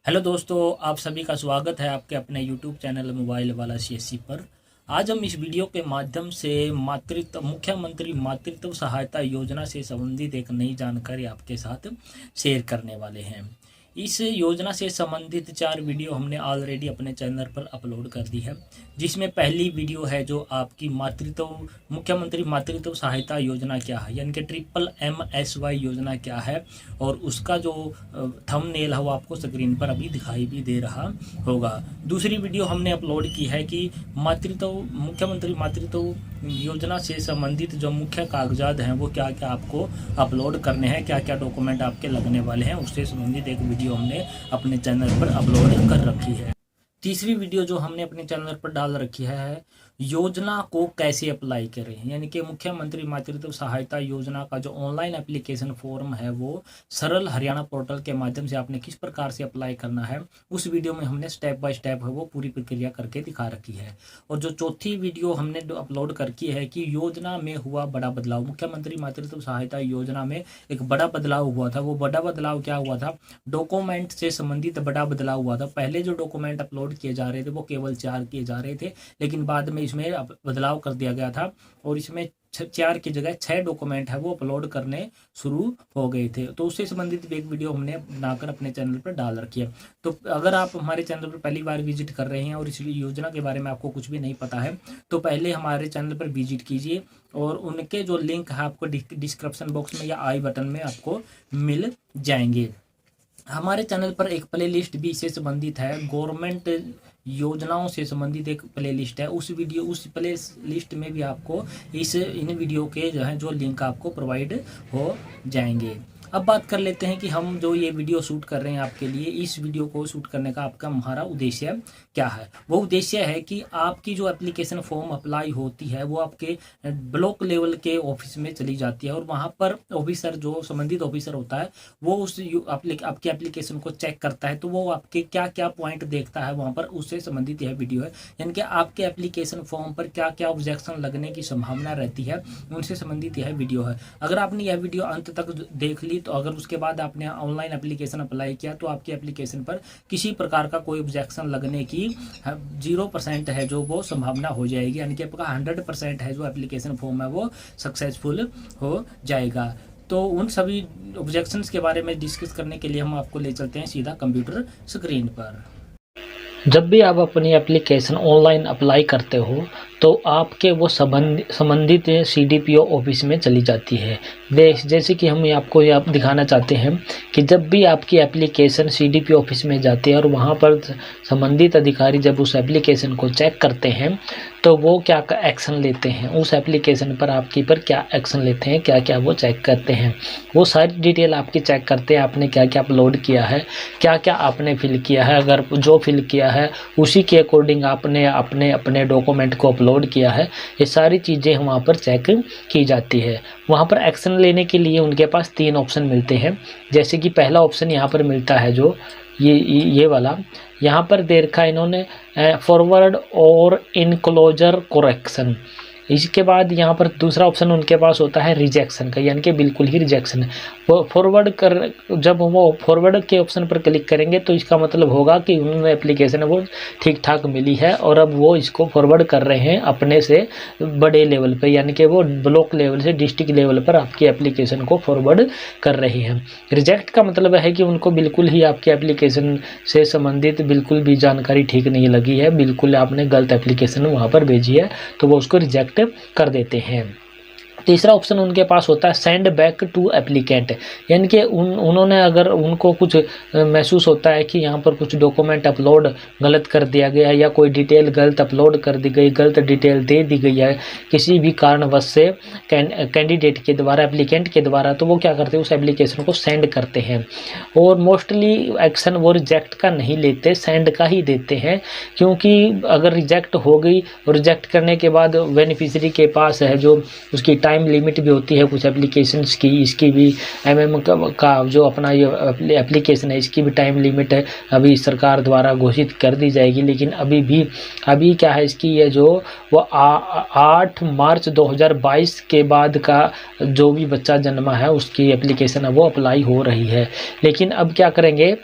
Hello दोस्तों, आप सभी का स्वागत है आपके अपने यूट्यूब चैनल मोबाइल वाला सीएससी पर। आज हम इस वीडियो के माध्यम से मुख्यमंत्री मातृत्व सहायता योजना से संबंधित एक नई जानकारी आपके साथ शेयर करने वाले हैं। इस योजना से संबंधित 4 वीडियो हमने ऑलरेडी अपने चैनल पर अपलोड कर दी है, जिसमें पहली वीडियो है जो आपकी मुख्यमंत्री मातृत्व सहायता योजना क्या है, यानी कि MMSY योजना क्या है, और उसका जो थंबनेल है वो आपको स्क्रीन पर अभी दिखाई भी दे रहा होगा। दूसरी वीडियो हमने अपलोड की है कि मुख्यमंत्री मातृत्व योजना से संबंधित जो मुख्य कागजात हैं वो क्या क्या आपको अपलोड करने हैं, क्या क्या डॉक्यूमेंट आपके लगने वाले हैं, उससे संबंधित एक वीडियो हमने अपने चैनल पर अपलोड कर रखी है। तीसरी वीडियो जो हमने अपने चैनल पर डाल रखी है, योजना को कैसे अप्लाई करें, यानी कि मुख्यमंत्री मातृत्व सहायता योजना का जो ऑनलाइन एप्लीकेशन फॉर्म है वो सरल हरियाणा पोर्टल के माध्यम से आपने किस प्रकार से अप्लाई करना है, उस वीडियो में हमने स्टेप बाय स्टेप है वो पूरी प्रक्रिया करके दिखा रखी है। और जो चौथी वीडियो हमने अपलोड करकी है कि योजना में हुआ बड़ा बदलाव, मुख्यमंत्री मातृत्व सहायता योजना में एक बड़ा बदलाव हुआ था। वो बड़ा बदलाव क्या हुआ था? डॉक्यूमेंट से संबंधित बड़ा बदलाव हुआ था। पहले जो डॉक्यूमेंट अपलोड किए जा रहे थे वो केवल 4 किए जा रहे थे, लेकिन बाद में इसमें बदलाव कर दिया गया था और इसमें 4 की जगह 6 डॉक्यूमेंट है वो अपलोड करने शुरू हो गए थे। तो उससे संबंधित एक वीडियो हमने बनाकर अपने चैनल पर डाल रखी है। तो अगर आप हमारे चैनल पर पहली बार विजिट कर रहे हैं और इस योजना के बारे में आपको कुछ भी नहीं पता है, तो पहले हमारे चैनल पर विजिट कीजिए और उनके जो लिंक है आपको डिस्क्रिप्शन बॉक्स में या आई बटन में आपको मिल जाएंगे। हमारे चैनल पर एक प्लेलिस्ट भी इससे संबंधित है, गवर्नमेंट योजनाओं से संबंधित एक प्लेलिस्ट है। उस प्ले लिस्ट में भी आपको इन वीडियो के जो लिंक आपको प्रोवाइड हो जाएंगे। अब बात कर लेते हैं कि हम जो ये वीडियो शूट कर रहे हैं आपके लिए, इस वीडियो को शूट करने का हमारा उद्देश्य क्या है। वो उद्देश्य है कि आपकी जो एप्लीकेशन फॉर्म अप्लाई होती है वो आपके ब्लॉक लेवल के ऑफिस में चली जाती है और वहाँ पर ऑफिसर जो संबंधित ऑफिसर होता है वो आपकी एप्लीकेशन को चेक करता है। तो वो आपके क्या क्या पॉइंट देखता है वहाँ पर, उससे संबंधित यह वीडियो है। यानी कि आपके एप्लीकेशन फॉर्म पर क्या क्या ऑब्जेक्शन लगने की संभावना रहती है, उनसे संबंधित यह वीडियो है। अगर आपने यह वीडियो अंत तक देख ली, तो अगर उसके बाद आपने ऑनलाइन एप्लीकेशन अप्लाई किया तो आपकी एप्लीकेशन पर किसी प्रकार का कोई ऑब्जेक्शन लगने की 0% है जो वो संभावना हो जाएगी, यानी कि आपका 100% है जो एप्लीकेशन फॉर्म है वो सक्सेसफुल हो जाएगा। तो उन सभी ऑब्जेक्शंस के बारे में डिस्कस करने के लिए हम आपको ले चलते हैं सीधा कंप्यूटर स्क्रीन पर। जब भी आप अपनी एप्लीकेशन ऑनलाइन अप्लाई करते हो तो आपके वो संबंधित CDPO ऑफिस में चली जाती है। जैसे कि हम आपको दिखाना चाहते हैं कि जब भी आपकी एप्लीकेशन CDPO ऑफिस में जाती है और वहाँ पर संबंधित अधिकारी जब उस एप्लीकेशन को चेक करते हैं तो वो क्या एक्शन लेते हैं, उस एप्लीकेशन पर आपकी पर क्या एक्शन लेते हैं, क्या क्या वो चेक करते हैं, वो सारी डिटेल आपकी चेक करते हैं। आपने क्या क्या अपलोड किया है, क्या क्या आपने फिल किया है, अगर जो फिल किया है उसी के अकॉर्डिंग आपने अपने डॉक्यूमेंट को अपलोड किया है, ये सारी चीज़ें वहाँ पर चेक की जाती है। वहाँ पर एक्शन लेने के लिए उनके पास 3 ऑप्शन मिलते हैं। जैसे कि पहला ऑप्शन यहाँ पर मिलता है जो ये वाला, यहाँ पर दे रखा है इन्होंने फॉरवर्ड और इनक्लोजर करेक्शन। इसके बाद यहाँ पर दूसरा ऑप्शन उनके पास होता है रिजेक्शन का, यानी कि बिल्कुल ही रिजेक्शन है। वो जब वो फॉरवर्ड के ऑप्शन पर क्लिक करेंगे तो इसका मतलब होगा कि उन्होंने एप्लीकेशन वो ठीक ठाक मिली है और अब वो इसको फॉरवर्ड कर रहे हैं अपने से बड़े लेवल पे, यानी कि वो ब्लॉक लेवल से डिस्ट्रिक्ट लेवल पर आपकी एप्लीकेशन को फॉरवर्ड कर रहे हैं। रिजेक्ट का मतलब है कि उनको बिल्कुल ही आपकी एप्लीकेशन से संबंधित बिल्कुल भी जानकारी ठीक नहीं लगी है, बिल्कुल आपने गलत एप्लीकेशन वहाँ पर भेजी है, तो वो उसको रिजेक्ट कर देते हैं। तीसरा ऑप्शन उनके पास होता है सेंड बैक टू एप्लीकेंट, यानी कि उन्होंने अगर उनको कुछ महसूस होता है कि यहाँ पर कुछ डॉक्यूमेंट अपलोड गलत कर दिया गया है या कोई डिटेल गलत अपलोड कर दी गई, गलत डिटेल दे दी गई है किसी भी कारणवश से कैंडिडेट के द्वारा, एप्लीकेंट के द्वारा, तो वो क्या करते हैं उस एप्लीकेशन को सेंड करते हैं। और मोस्टली एक्शन वो रिजेक्ट का नहीं लेते, सेंड का ही देते हैं, क्योंकि अगर रिजेक्ट हो गई और रिजेक्ट करने के बाद बेनिफिशियरी के पास है जो उसकी टाइम लिमिट भी होती है कुछ एप्लीकेशंस की, इसकी भी का जो अपना ये एप्लीकेशन है इसकी भी टाइम लिमिट है, अभी सरकार द्वारा घोषित कर दी जाएगी। लेकिन अभी क्या है इसकी ये जो वो 8 मार्च 2022 के बाद का जो भी बच्चा जन्मा है उसकी एप्लीकेशन है वो अप्लाई हो रही है। लेकिन अब क्या करेंगे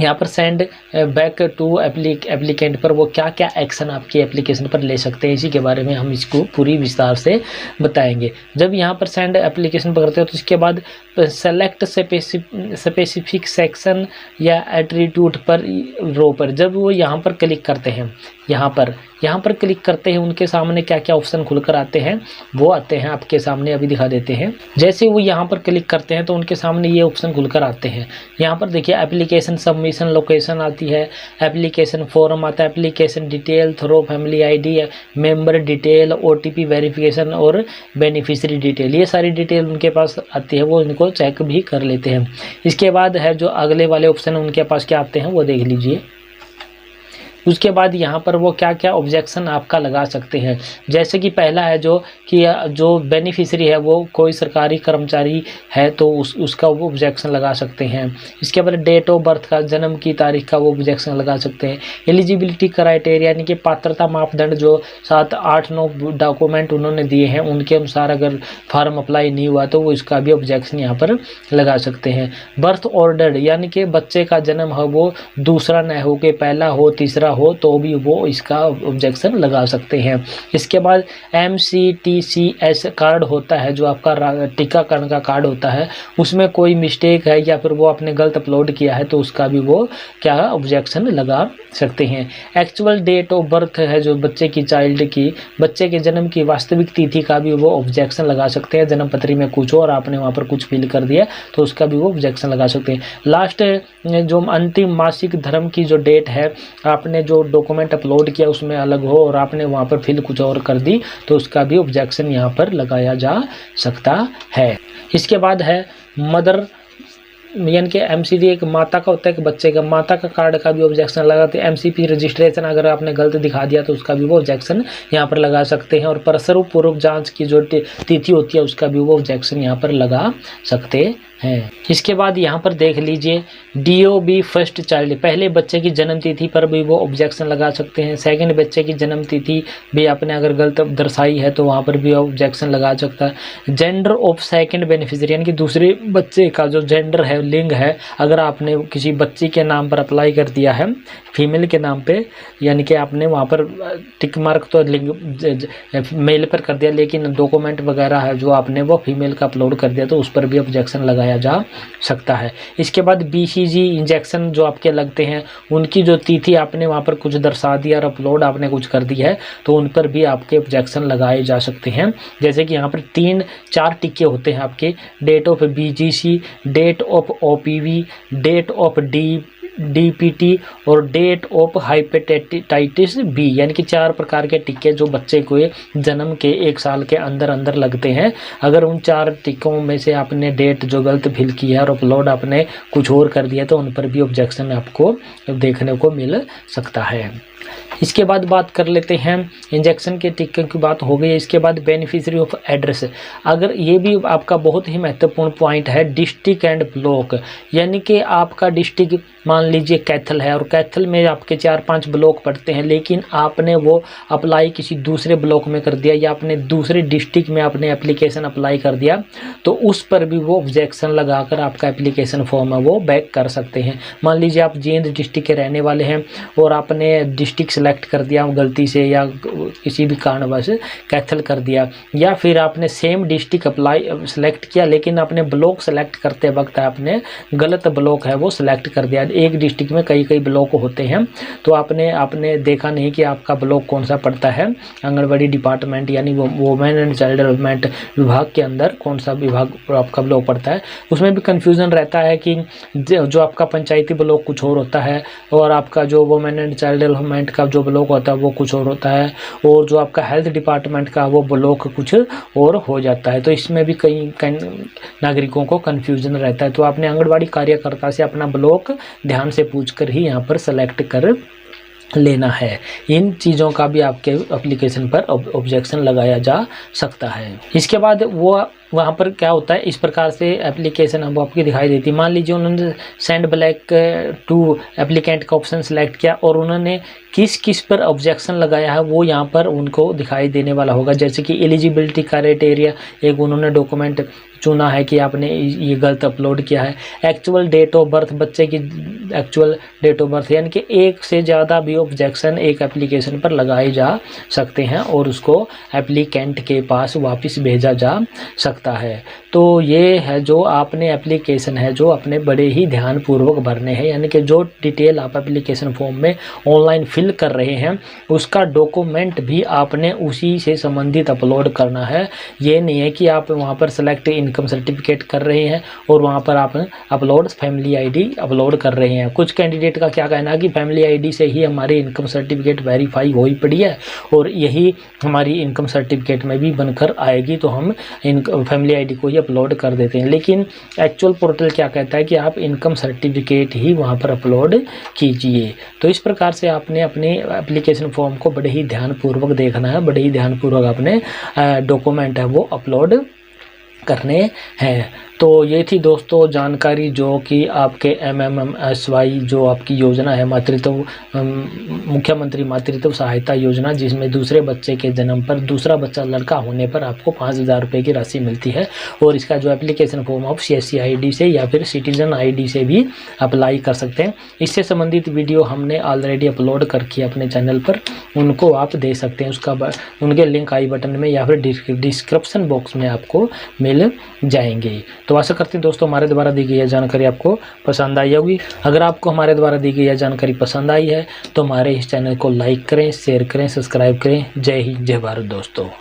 यहाँ पर सेंड बैक टू एप्लीकेंट पर वो क्या क्या एक्शन आपकी एप्लीकेशन पर ले सकते हैं, इसी के बारे में हम इसको पूरी विस्तार से बताएंगे। जब यहाँ पर सेंड एप्लीकेशन पर करते हो तो इसके बाद सेलेक्ट स्पेसिफिक सेक्शन या एट्रीट्यूट पर रो पर जब वो यहाँ पर क्लिक करते हैं, यहाँ पर क्लिक करते हैं, उनके सामने क्या क्या ऑप्शन खुलकर आते हैं वो आते हैं आपके सामने, अभी दिखा देते हैं। जैसे वो यहाँ पर क्लिक करते हैं तो उनके सामने ये ऑप्शन खुलकर आते हैं। यहाँ पर देखिए एप्लीकेशन सबमिशन लोकेशन आती है, एप्लीकेशन फॉर्म आता है, application detail, through family ID, member detail, OTP verification और बेनिफिशियरी डिटेल, ये सारी डिटेल उनके पास आती है, वो इनको चेक भी कर लेते हैं। इसके बाद है जो अगले वाले ऑप्शन उनके पास क्या आते हैं वो देख लीजिए। उसके बाद यहाँ पर वो क्या क्या ऑब्जेक्शन आपका लगा सकते हैं, जैसे कि पहला है जो बेनिफिशियरी है वो कोई सरकारी कर्मचारी है तो उसका वो ऑब्जेक्शन लगा सकते हैं। इसके बाद डेट ऑफ बर्थ का, जन्म की तारीख का वो ऑब्जेक्शन लगा सकते हैं। एलिजिबिलिटी क्राइटेरिया यानी कि पात्रता मापदंड जो 7, 8, 9 डॉक्यूमेंट उन्होंने दिए हैं उनके अनुसार अगर फॉर्म अप्लाई नहीं हुआ तो वो इसका भी ऑब्जेक्शन यहाँ पर लगा सकते हैं। बर्थ ऑर्डर यानी कि बच्चे का जन्म है वो दूसरा न हो के पहला हो तीसरा हो तो भी वो इसका ऑब्जेक्शन लगा सकते हैं। इसके बाद MCTCS कार्ड होता है जो आपका टीकाकरण का कार्ड होता है, उसमें कोई मिस्टेक है या फिर वो आपने गलत अपलोड किया है तो उसका भी वो क्या ऑब्जेक्शन लगा सकते हैं। एक्चुअल डेट ऑफ बर्थ है जो बच्चे के जन्म की वास्तविक तिथि का भी वो ऑब्जेक्शन लगा सकते हैं। जन्म पत्री में कुछ और आपने वहाँ पर कुछ फिल कर दिया तो उसका भी वो ऑब्जेक्शन लगा सकते हैं। लास्ट जो अंतिम मासिक धर्म की जो डेट है, आपने जो डॉक्यूमेंट अपलोड किया उसमें अलग हो और आपने वहाँ पर फिल कुछ और कर दी तो उसका भी ऑब्जेक्शन यहाँ पर लगाया जा सकता है। इसके बाद है मदर यानी कि MCD एक माता का होता है, कि बच्चे का माता का कार्ड का भी ऑब्जेक्शन लगाते हैं। MCP रजिस्ट्रेशन अगर आपने गलत दिखा दिया तो उसका भी वो ऑब्जेक्शन यहाँ पर लगा सकते हैं। और प्रसरूप पूर्वक जांच की जो तिथि होती है उसका भी वो ऑब्जेक्शन यहाँ पर लगा सकते हैं। इसके बाद यहाँ पर देख लीजिए DOB फर्स्ट चाइल्ड, पहले बच्चे की जन्म तिथि पर भी वो ऑब्जेक्शन लगा सकते हैं। सेकंड बच्चे की जन्म तिथि भी आपने अगर गलत दर्शाई है तो वहाँ पर भी ऑब्जेक्शन लगा सकता है। जेंडर ऑफ सेकंड बेनिफिशियरी यानी कि दूसरे बच्चे का जो जेंडर है, लिंग है, अगर आपने किसी बच्ची के नाम पर अप्लाई कर दिया है फीमेल के नाम पे, यानी कि आपने वहाँ पर टिक मार्क तो लिंग मेल पर कर दिया लेकिन डॉक्यूमेंट वगैरह है जो आपने वो फीमेल का अपलोड कर दिया तो उस पर भी ऑब्जेक्शन लगाया जा सकता है। इसके बाद BCG इंजेक्शन जो आपके लगते हैं उनकी जो तिथि आपने वहाँ पर कुछ दर्शा दिया और अपलोड आपने कुछ कर दिया है तो उन पर भी आपके ऑब्जेक्शन लगाए जा सकते हैं। जैसे कि यहाँ पर 3-4 टिक्के होते हैं आपके, date of BGC, date of OPV, date of DPT और डेट ऑफ हेपेटाइटिस B, यानी कि 4 प्रकार के टिक्के जो बच्चे को जन्म के 1 साल के अंदर लगते हैं। अगर उन 4 टिक्कों में से आपने डेट जो गलत फिल की है और अपलोड आपने कुछ और कर दिया तो उन पर भी ऑब्जेक्शन आपको देखने को मिल सकता है। इसके बाद बात कर लेते हैं इंजेक्शन के टिक्के की बात हो गई। इसके बाद बेनिफिशियरी ऑफ एड्रेस, अगर ये भी आपका बहुत ही महत्वपूर्ण पॉइंट है। डिस्ट्रिक्ट एंड ब्लॉक, यानी कि आपका डिस्ट्रिक्ट मान लीजिए कैथल है और कैथल में आपके 4-5 ब्लॉक पड़ते हैं लेकिन आपने वो अप्लाई किसी दूसरे ब्लॉक में कर दिया या आपने दूसरे डिस्ट्रिक्ट में आपने एप्लीकेशन अप्लाई कर दिया तो उस पर भी वो ऑब्जेक्शन लगाकर आपका एप्लीकेशन फॉर्म है वो बैक कर सकते हैं। मान लीजिए आप जींद डिस्ट्रिक्ट के रहने वाले हैं और आपने डिस्ट्रिक्ट सेलेक्ट कर दिया गलती से या किसी भी कारणवश कैथल कर दिया, या फिर आपने सेम डिस्ट्रिक्ट अप्लाई सेलेक्ट किया लेकिन आपने ब्लॉक सेलेक्ट करते वक्त आपने गलत ब्लॉक है वो सिलेक्ट कर दिया। एक डिस्ट्रिक्ट में कई ब्लॉक होते हैं तो आपने देखा नहीं कि आपका ब्लॉक कौन सा पड़ता है। आंगनबाड़ी डिपार्टमेंट यानी वुमेन एंड चाइल्ड डेवलपमेंट विभाग के अंदर कौन सा विभाग आपका ब्लॉक पड़ता है, उसमें भी कन्फ्यूज़न रहता है कि जो आपका पंचायती ब्लॉक कुछ और होता है और आपका जो वुमेन एंड चाइल्ड डेवलपमेंट का जो ब्लॉक होता है वो कुछ और होता है और जो आपका हेल्थ डिपार्टमेंट का वो ब्लॉक कुछ और हो जाता है। तो इसमें भी कई नागरिकों को कन्फ्यूज़न रहता है। तो आपने आंगनबाड़ी कार्यकर्ता से अपना ब्लॉक ध्यान से पूछकर ही यहाँ पर सेलेक्ट कर लेना है। इन चीज़ों का भी आपके एप्लीकेशन पर ऑब्जेक्शन लगाया जा सकता है। इसके बाद वो वहाँ पर क्या होता है, इस प्रकार से एप्लीकेशन अब आपकी दिखाई देती है। मान लीजिए उन्होंने सेंड ब्लैक टू एप्लीकेंट का ऑप्शन सेलेक्ट किया और उन्होंने किस किस पर ऑब्जेक्शन लगाया है वो यहाँ पर उनको दिखाई देने वाला होगा। जैसे कि एलिजिबिलिटी क्राइटेरिया, एक उन्होंने डॉक्यूमेंट चुना है कि आपने ये गलत अपलोड किया है। एक्चुअल डेट ऑफ बर्थ, बच्चे की एक्चुअल डेट ऑफ बर्थ, यानी कि एक से ज़्यादा भी ऑब्जेक्शन एक एप्लीकेशन पर लगाए जा सकते हैं और उसको एप्लीकेंट के पास वापस भेजा जा सकता है। तो ये है जो आपने एप्लीकेशन है जो अपने बड़े ही ध्यानपूर्वक भरने हैं, यानी कि जो डिटेल आप एप्लीकेशन फॉर्म में ऑनलाइन फिल कर रहे हैं उसका डॉक्यूमेंट भी आपने उसी से संबंधित अपलोड करना है। ये नहीं है कि आप वहाँ पर सेलेक्ट इनकम सर्टिफिकेट कर रहे हैं और वहाँ पर आप अपलोड फैमिली आईडी अपलोड कर रहे हैं। कुछ कैंडिडेट का क्या कहना है कि फैमिली आईडी से ही हमारी इनकम सर्टिफिकेट वेरीफाई हो ही पड़ी है और यही हमारी इनकम सर्टिफिकेट में भी बनकर आएगी, तो हम फैमिली आईडी को ही अपलोड कर देते हैं। लेकिन एक्चुअल पोर्टल क्या कहता है कि आप इनकम सर्टिफिकेट ही वहाँ पर अपलोड कीजिए। तो इस प्रकार से आपने अपने एप्लीकेशन फॉर्म को बड़े ही ध्यानपूर्वक देखना है, बड़े ही ध्यानपूर्वक अपने डॉक्यूमेंट है वो अपलोड करने हैं। तो ये थी दोस्तों जानकारी जो कि आपके MMMSY जो आपकी योजना है मुख्यमंत्री मातृत्व सहायता योजना, जिसमें दूसरे बच्चे के जन्म पर दूसरा बच्चा लड़का होने पर आपको 5,000 रुपये की राशि मिलती है। और इसका जो एप्लीकेशन फॉर्म आप CSC ID से या फिर सिटीजन ID से भी अप्लाई कर सकते हैं। इससे संबंधित वीडियो हमने ऑलरेडी अपलोड कर रखी है अपने चैनल पर, उनको आप दे सकते हैं। उनके लिंक आई बटन में या फिर डिस्क्रिप्शन बॉक्स में आपको मिल जाएंगे। तो आशा करते हैं दोस्तों हमारे द्वारा दी गई जानकारी आपको पसंद आई होगी। अगर आपको हमारे द्वारा दी गई जानकारी पसंद आई है तो हमारे इस चैनल को लाइक करें, शेयर करें, सब्सक्राइब करें। जय हिंद, जय भारत दोस्तों।